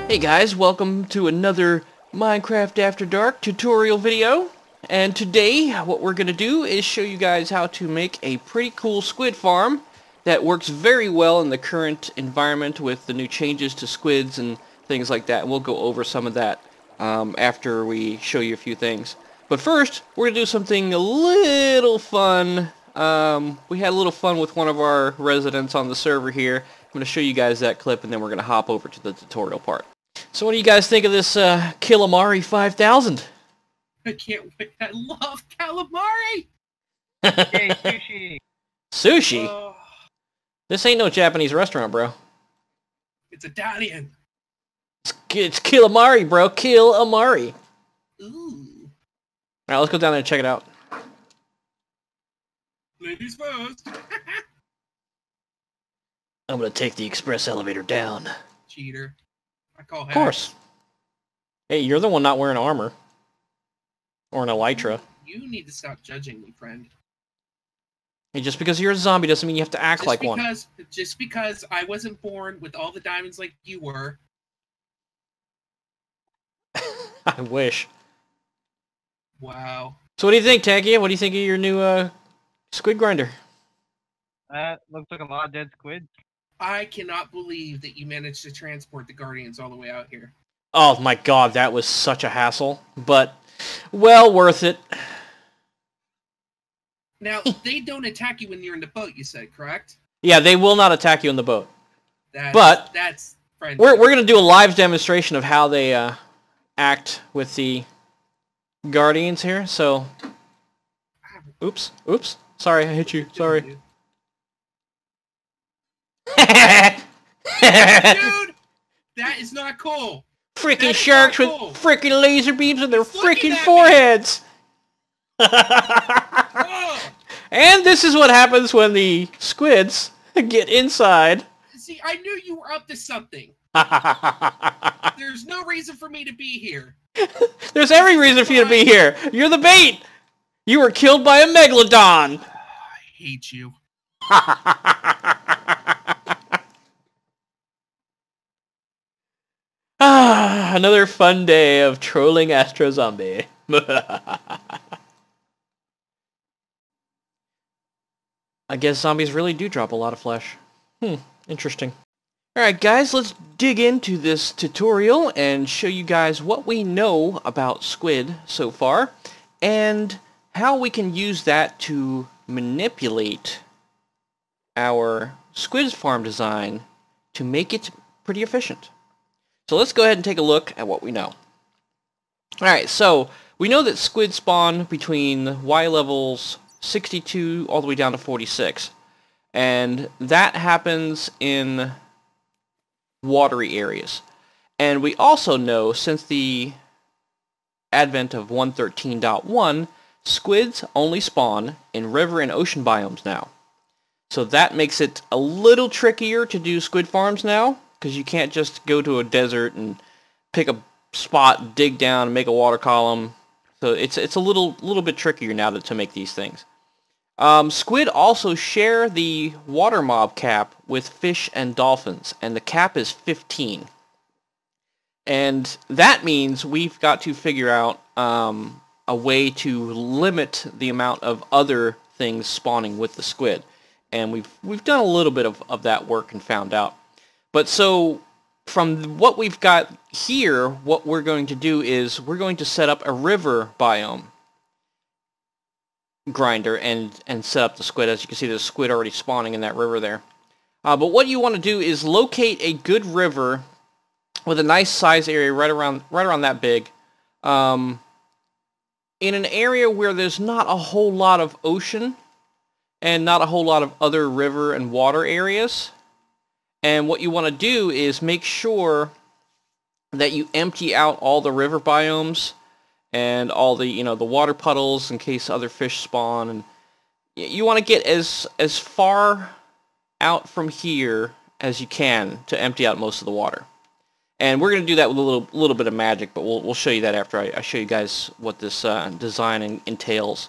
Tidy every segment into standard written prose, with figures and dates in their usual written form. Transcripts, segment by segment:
Hey guys, welcome to another Minecraft After Dark tutorial video. And today, what we're going to do is show you guys how to make a pretty cool squid farm that works very well in the current environment with the new changes to squids and things like that. And we'll go over some of that after we show you a few things. But first, we're going to do something a little fun. We had a little fun with one of our residents on the server here. I'm going to show you guys that clip and then we're going to hop over to the tutorial part. So what do you guys think of this Killamari 5000? I can't wait. I love calamari! Hey, sushi! Sushi? Oh, This ain't no Japanese restaurant, bro. it's Italian. It's Killamari, bro. Killamari. Ooh. Alright, let's go down there and check it out. Ladies first. I'm gonna take the express elevator down. Cheater. I call Of course. Hey, you're the one not wearing armor. Or an elytra. You need to stop judging me, friend. Hey, just because you're a zombie doesn't mean you have to act like one. Just because I wasn't born with all the diamonds like you were. I wish. Wow. So what do you think, Tankia? What do you think of your new squid grinder? That looks like a lot of dead squids. I cannot believe that you managed to transport the Guardians all the way out here. Oh my god, that was such a hassle. But, well worth it. Now, they don't attack you when you're in the boat, you said, correct? Yeah, they will not attack you in the boat. That's friendly. We're going to do a live demonstration of how they act with the Guardians here, so... Oops. Sorry, I hit you. Sorry. Dude, that is not cool. Freaking sharks with cool. freaking laser beams in their It's looking freaking at me. foreheads! Whoa. And this is what happens when the squids get inside. See, I knew you were up to something. There's no reason for me to be here. There's every reason for you to be here. You're the bait! You were killed by a megalodon! I hate you. Another fun day of trolling Astro Zombie. I guess zombies really do drop a lot of flesh. Interesting. Alright guys, let's dig into this tutorial and show you guys what we know about squid so far and how we can use that to manipulate our squid farm design to make it pretty efficient. So let's go ahead and take a look at what we know. Alright, so we know that squid spawn between Y levels 62 all the way down to 46. And that happens in watery areas. And we also know, since the advent of 1.13.1, squids only spawn in river and ocean biomes now. So that makes it a little trickier to do squid farms now, because you can't just go to a desert and pick a spot, dig down, and make a water column. So it's a little bit trickier now to make these things. Squid also share the water mob cap with fish and dolphins, and the cap is 15. And that means we've got to figure out a way to limit the amount of other things spawning with the squid. And we've done a little bit of that work and found out. But so, from what we've got here, what we're going to do is we're going to set up a river biome grinder and set up the squid. As you can see, there's squid already spawning in that river there. But what you want to do is locate a good river with a nice size area right around that big, in an area where there's not a whole lot of ocean and not a whole lot of other river and water areas. And what you want to do is make sure that you empty out all the river biomes and all the, the water puddles in case other fish spawn. And you want to get as far out from here as you can to empty out most of the water. And we're going to do that with a little bit of magic, but we'll show you that after I show you guys what this design entails.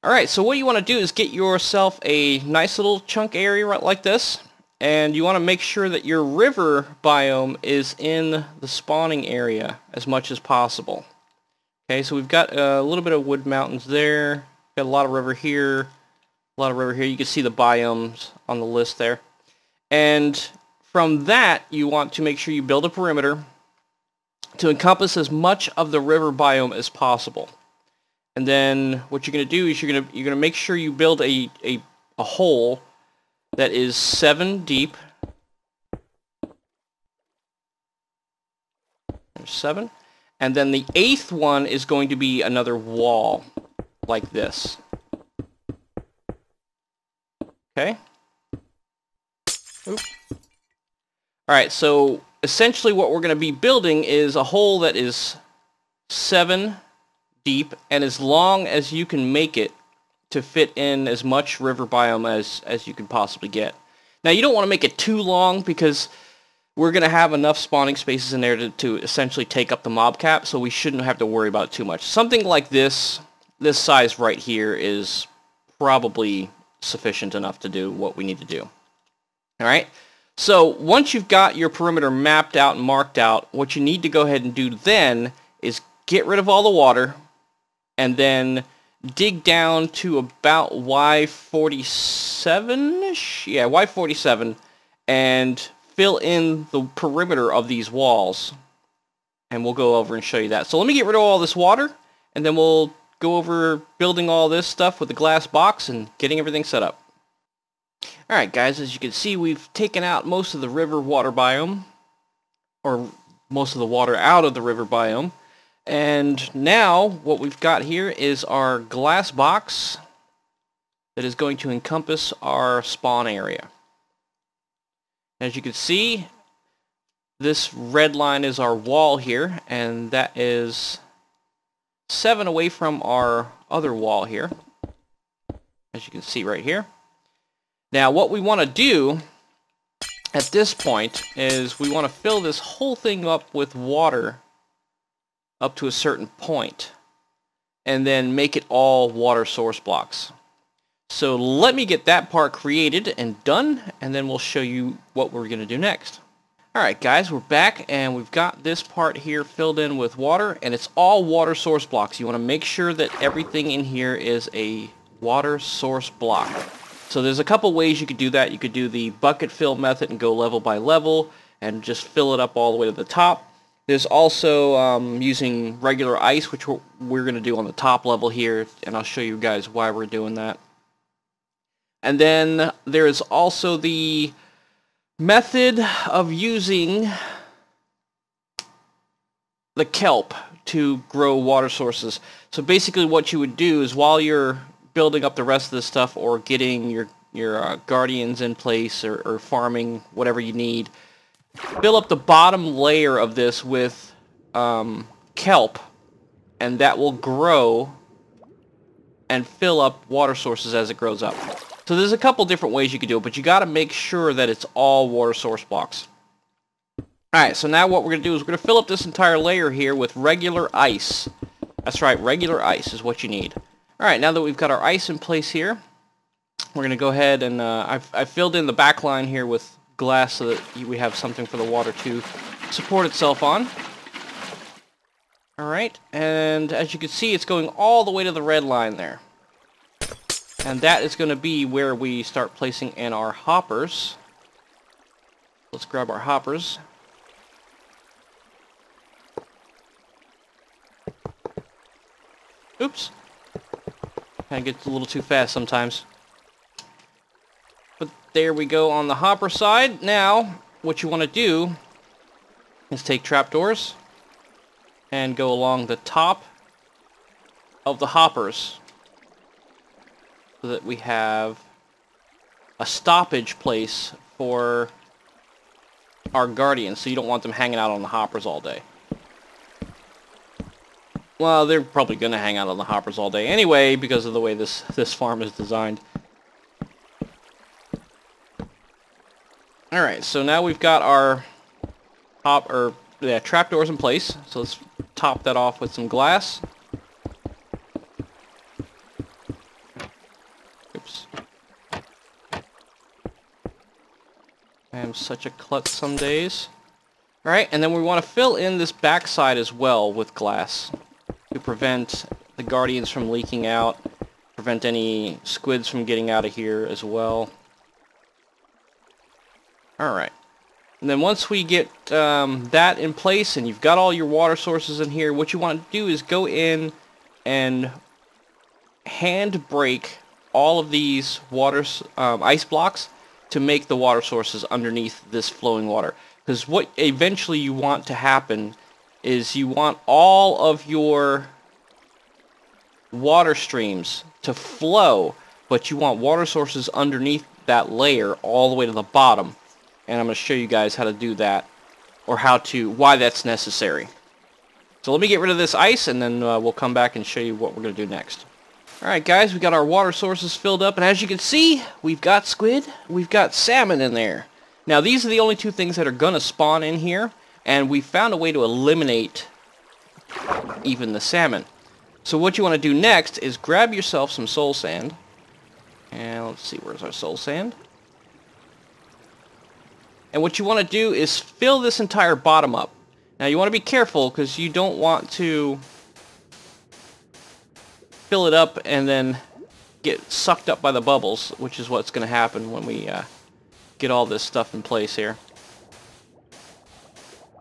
Alright, so what you want to do is get yourself a nice little chunk area right like this. And you want to make sure that your river biome is in the spawning area as much as possible. Okay, so we've got a little bit of wood mountains there. Got a lot of river here. A lot of river here. You can see the biomes on the list there. And from that, you want to make sure you build a perimeter to encompass as much of the river biome as possible. And then what you're going to do is you're going to make sure you build a hole that is 7 deep. There's 7. And then the 8th one is going to be another wall like this. Okay. Oop. Alright, so essentially what we're going to be building is a hole that is 7 deep and as long as you can make it to fit in as much river biome as you can possibly get. Now you don't want to make it too long because we're going to have enough spawning spaces in there to essentially take up the mob cap, so we shouldn't have to worry about it too much. Something like this size right here is probably sufficient enough to do what we need to do. Alright, so once you've got your perimeter mapped out and marked out, what you need to go ahead and do then is get rid of all the water and then dig down to about Y47-ish? Yeah, Y47, and fill in the perimeter of these walls. And we'll go over and show you that. So let me get rid of all this water, and then we'll go over building all this stuff with the glass box and getting everything set up. Alright guys, as you can see, we've taken out most of the river water biome, or most of the water out of the river biome. And now what we've got here is our glass box that is going to encompass our spawn area. As you can see, this red line is our wall here, and that is 7 away from our other wall here, as you can see right here. Now what we want to do at this point is we want to fill this whole thing up with water up to a certain point, and then make it all water source blocks. So let me get that part created and done, and then we'll show you what we're going to do next. Alright guys, we're back, and we've got this part here filled in with water, and it's all water source blocks. You want to make sure that everything in here is a water source block. So there's a couple ways you could do that. You could do the bucket fill method and go level by level, and just fill it up all the way to the top. There's also using regular ice, which we're going to do on the top level here, and I'll show you guys why we're doing that. And then there is also the method of using the kelp to grow water sources. So basically what you would do is while you're building up the rest of this stuff or getting your guardians in place or farming whatever you need, fill up the bottom layer of this with kelp, and that will grow and fill up water sources as it grows up. So there's a couple different ways you could do it, but you got to make sure that it's all water source blocks. Alright, so now what we're going to do is we're going to fill up this entire layer here with regular ice. That's right, regular ice is what you need. Alright, now that we've got our ice in place here, we're going to go ahead and I've filled in the back line here with glass so that we have something for the water to support itself on. Alright, and as you can see, it's going all the way to the red line there. And that is going to be where we start placing in our hoppers. Let's grab our hoppers. Oops. Kind of gets a little too fast sometimes. But there we go on the hopper side. Now, what you want to do is take trapdoors and go along the top of the hoppers so that we have a stoppage place for our guardians, so you don't want them hanging out on the hoppers all day. Well, they're probably going to hang out on the hoppers all day anyway because of the way this farm is designed. Alright, so now we've got our trapdoors in place. So let's top that off with some glass. Oops. I'm such a klutz some days. Alright, and then we want to fill in this backside as well with glass to prevent the guardians from leaking out, prevent any squids from getting out of here as well. Alright. And then once we get that in place and you've got all your water sources in here, what you want to do is go in and hand break all of these ice blocks to make the water sources underneath this flowing water. Because what eventually you want to happen is you want all of your water streams to flow, but you want water sources underneath that layer all the way to the bottom. And I'm going to show you guys how to do that, or why that's necessary. So let me get rid of this ice, and then we'll come back and show you what we're going to do next. Alright guys, we got our water sources filled up, and as you can see, we've got squid, we've got salmon in there. Now these are the only two things that are going to spawn in here, and we found a way to eliminate even the salmon. So what you want to do next is grab yourself some soul sand, and let's see, where's our soul sand? And what you want to do is fill this entire bottom up. Now you want to be careful because you don't want to fill it up and then get sucked up by the bubbles, which is what's going to happen when we get all this stuff in place here.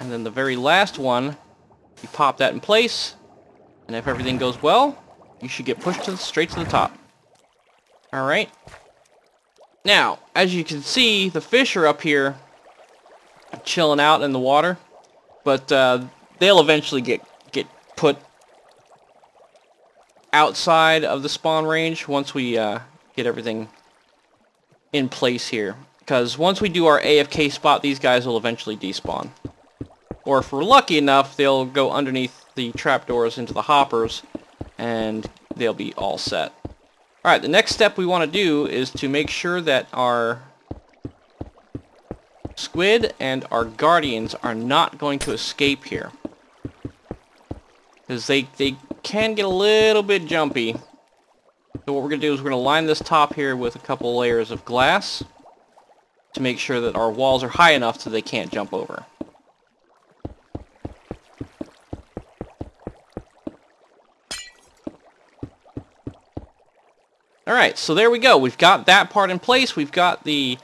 And then the very last one, you pop that in place, and if everything goes well, you should get pushed straight to the top. Alright. Now, as you can see, the fish are up here chilling out in the water, but they'll eventually get put outside of the spawn range once we get everything in place here. Because once we do our AFK spot, these guys will eventually despawn. Or if we're lucky enough, they'll go underneath the trapdoors into the hoppers, and they'll be all set. Alright, the next step we want to do is to make sure that our squid and our guardians are not going to escape here. Because they can get a little bit jumpy. So what we're going to do is we're going to line this top here with a couple layers of glass to make sure that our walls are high enough so they can't jump over. Alright, so there we go. We've got that part in place. We've got the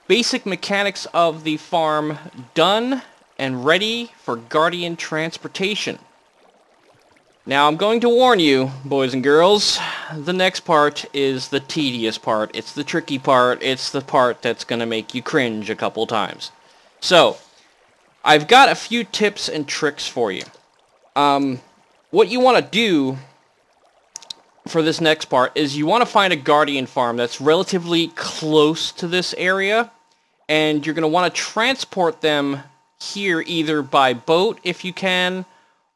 basic mechanics of the farm done and ready for guardian transportation. Now I'm going to warn you, boys and girls, the next part is the tedious part. It's the tricky part. It's the part that's going to make you cringe a couple times. So, I've got a few tips and tricks for you. What you want to do for this next part is you want to find a guardian farm that's relatively close to this area, and you're going to want to transport them here either by boat if you can,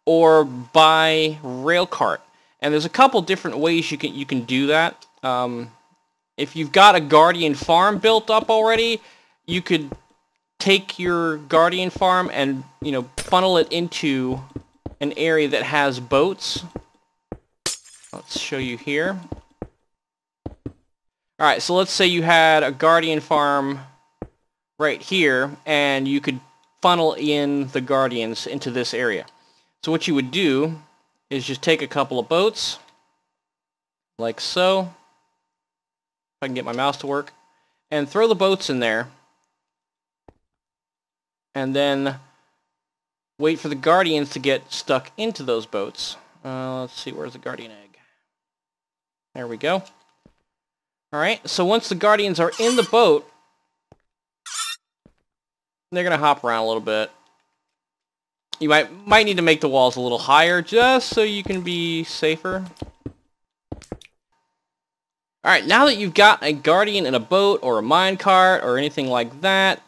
or by rail cart. And there's a couple different ways you can do that. If you've got a guardian farm built up already, you could take your guardian farm and funnel it into an area that has boats. Let's show you here. Alright, so let's say you had a guardian farm right here, and you could funnel in the guardians into this area. So what you would do is just take a couple of boats, like so, if I can get my mouse to work, and throw the boats in there, and then wait for the guardians to get stuck into those boats. Let's see, where's the guardian egg? There we go. Alright, so once the guardians are in the boat, they're going to hop around a little bit. You might need to make the walls a little higher just so you can be safer. Alright, now that you've got a guardian in a boat or a minecart or anything like that,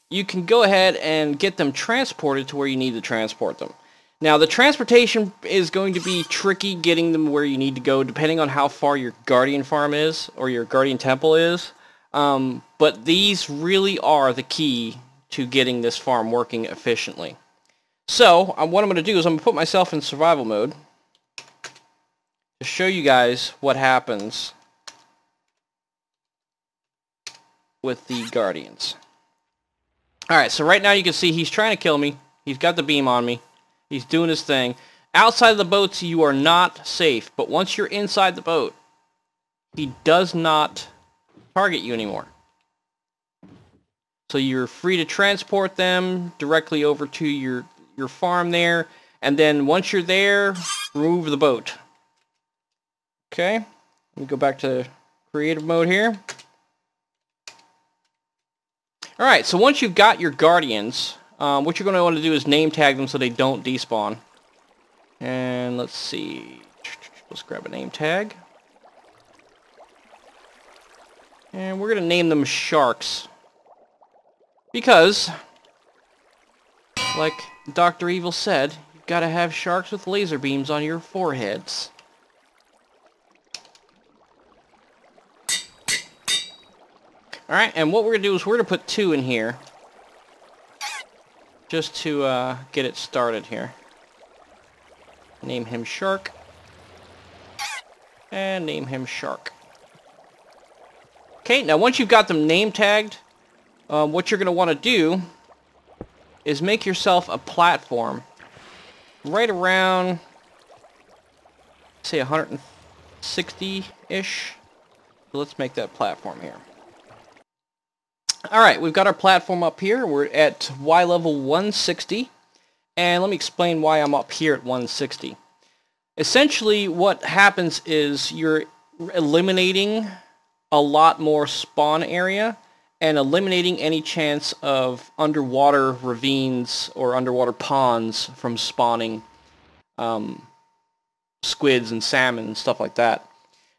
you can go ahead and get them transported to where you need to transport them. Now, the transportation is going to be tricky getting them where you need to go depending on how far your guardian farm is or your guardian temple is. But these really are the key to getting this farm working efficiently. So, what I'm going to do is I'm going to put myself in survival mode to show you guys what happens with the guardians. Alright, so right now you can see he's trying to kill me. He's got the beam on me. He's doing his thing. Outside of the boats, you are not safe. But once you're inside the boat, he does not target you anymore. So you're free to transport them directly over to your farm there. And then once you're there, remove the boat. Okay. Let me go back to creative mode here. Alright, so once you've got your guardians, what you're going to want to do is name tag them so they don't despawn. And let's see. Let's grab a name tag. And we're going to name them sharks. Because, like Dr. Evil said, you've got to have sharks with laser beams on your foreheads. Alright, and what we're going to do is we're going to put 2 in here. Just to get it started here. Name him Shark. And name him Shark. Okay, now once you've got them name tagged, what you're going to want to do is make yourself a platform right around, say, 160-ish. So let's make that platform here. Alright, we've got our platform up here. We're at Y level 160. And let me explain why I'm up here at 160. Essentially, what happens is you're eliminating a lot more spawn area and eliminating any chance of underwater ravines or underwater ponds from spawning squids and salmon and stuff like that.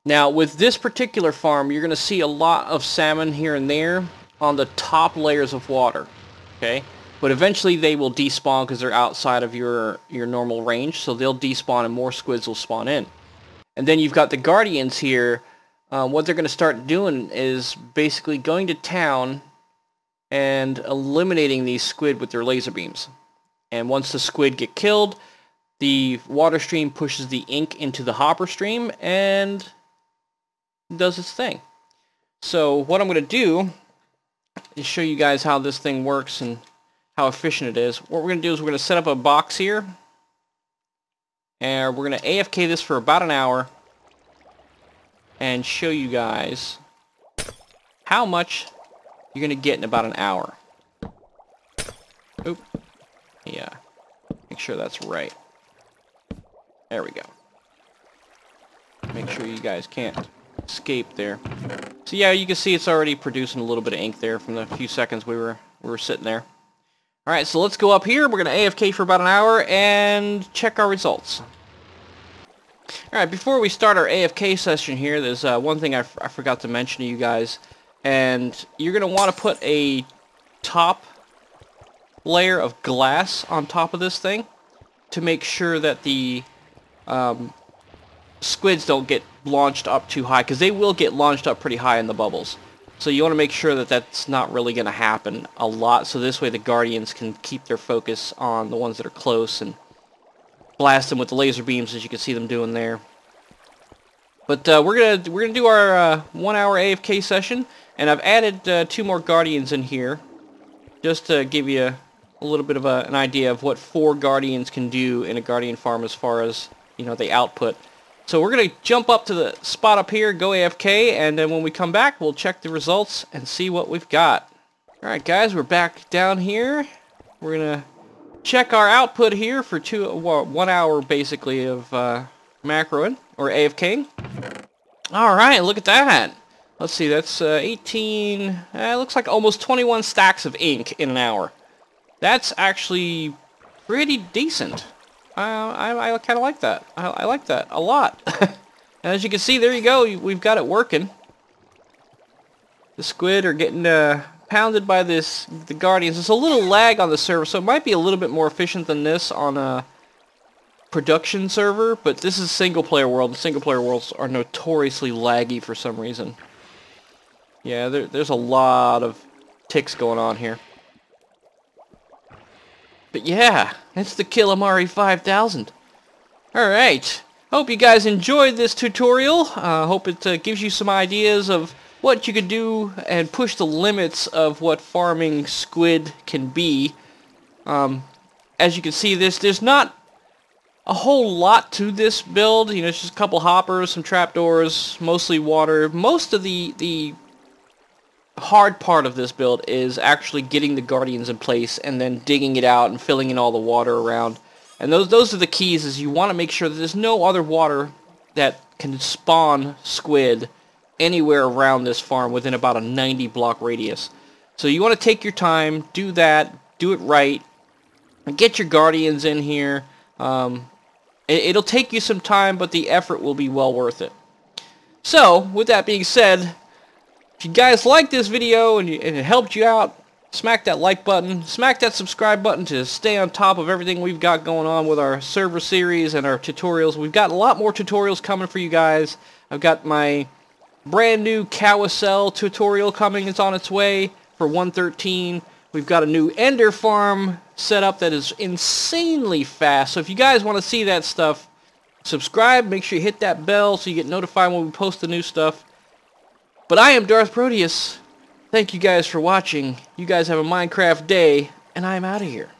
Now, with this particular farm, you're going to see a lot of salmon here and there on the top layers of water, okay? But eventually they will despawn because they're outside of your normal range, so they'll despawn and more squids will spawn in. And then you've got the guardians here. What they're going to start doing is basically going to town and eliminating these squid with their laser beams. And once the squid get killed, the water stream pushes the ink into the hopper stream and does its thing. So what I'm going to do is show you guys how this thing works and how efficient it is. What we're going to do is we're going to set up a box here, and we're going to AFK this for about an hour and show you guys how much you're going to get in about an hour. Oop. Yeah. Make sure that's right. There we go. Make sure you guys can't escape there. So yeah, you can see it's already producing a little bit of ink there from the few seconds we were sitting there. Alright, so let's go up here. We're going to AFK for about an hour and check our results. Alright, before we start our AFK session here, there's one thing I forgot to mention to you guys. And you're going to want to put a top layer of glass on top of this thing to make sure that the squids don't get launched up too high, because they will get launched up pretty high in the bubbles. So you want to make sure that that's not really going to happen a lot, so this way the guardians can keep their focus on the ones that are close and blast them with the laser beams, as you can see them doing there. But we're gonna do our 1 hour AFK session, and I've added 2 more guardians in here just to give you a little bit of an idea of what 4 guardians can do in a guardian farm as far as, you know, the output. So we're going to jump up to the spot up here, go AFK, and then when we come back, we'll check the results and see what we've got. Alright guys, we're back down here. We're going to check our output here for 1 hour basically of macroing, or AFKing. Alright, look at that. Let's see, that's 18, looks like almost 21 stacks of ink in an hour. That's actually pretty decent. I kind of like that. I like that a lot. And as you can see, there you go. We've got it working. The squid are getting pounded by the guardians. There's a little lag on the server, so it might be a little bit more efficient than this on a production server. But this is single-player world. The single-player worlds are notoriously laggy for some reason. Yeah, there's a lot of ticks going on here. But yeah, it's the Killamari 5000. Alright, hope you guys enjoyed this tutorial. Hope it gives you some ideas of what you could do and push the limits of what farming squid can be. As you can see, there's not a whole lot to this build. You know, it's just a couple hoppers, some trapdoors, mostly water. Most of the hard part of this build is actually getting the guardians in place and then digging it out and filling in all the water around. And those are the keys. Is you want to make sure that there's no other water that can spawn squid anywhere around this farm within about a 90 block radius. So you want to take your time, do that, do it right, and get your guardians in here. It'll take you some time, but the effort will be well worth it. So, with that being said, if you guys like this video and it helped you out, smack that like button, smack that subscribe button to stay on top of everything we've got going on with our server series and our tutorials. We've got a lot more tutorials coming for you guys. I've got my brand new carousel tutorial coming. It's on its way for 1.13. We've got a new ender farm setup that is insanely fast. So if you guys want to see that stuff, subscribe, make sure you hit that bell so you get notified when we post the new stuff. But I am DarthProtius. Thank you guys for watching. You guys have a Minecraft day, and I'm out of here.